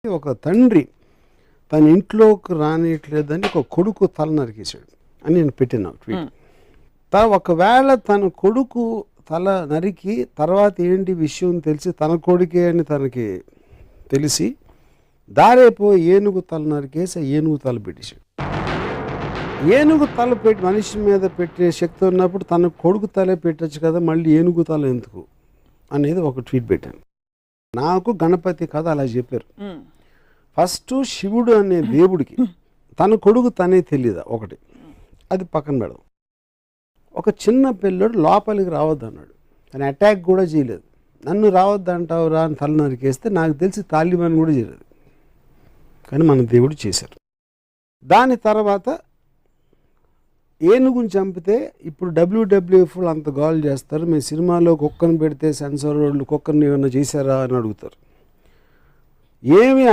ఒక తండ్రి తన ఇంట్లోకి రానియట్లేదని ఒక కొడుకు తల నరికేశాడు అని నేను పెట్టినా ట్వీట్. ఒకవేళ తన కొడుకు తల నరికి తర్వాత ఏంటి విషయం తెలిసి తన కొడుకే అని తనకి తెలిసి దారేపో ఏనుగు తల నరికేసి ఏనుగు తల పెట్టేశాడు. ఏనుగు తల పెట్టి మనిషి మీద పెట్టే శక్తి ఉన్నప్పుడు తన కొడుకు తలే పెట్టచ్చు కదా, మళ్ళీ ఏనుగు తల ఎందుకు అనేది ఒక ట్వీట్ పెట్టాను. నాకు గణపతి కథ అలా చెప్పారు. ఫస్ట్ శివుడు అనే దేవుడికి తన కొడుకు తనే తెలియదా ఒకటి, అది పక్కన పెడదాం. ఒక చిన్న పిల్లడు లోపలికి రావద్దు అన్నాడు, తను అటాక్ కూడా చేయలేదు. నన్ను రావద్దు అంటావురా అని తల నరికేస్తే నాకు తెలిసి తాలిబాన్ కూడా చేయలేదు, కానీ మన దేవుడు చేశారు. దాని తర్వాత ఏనుగుని చంపితే ఇప్పుడు WWF అంత గోల్ చేస్తారు, మేము సినిమాలో కుక్కను పెడితే సెన్సార్ వాళ్ళు కుక్కర్ని ఏమన్నా చేశారా అని అడుగుతారు. ఏమి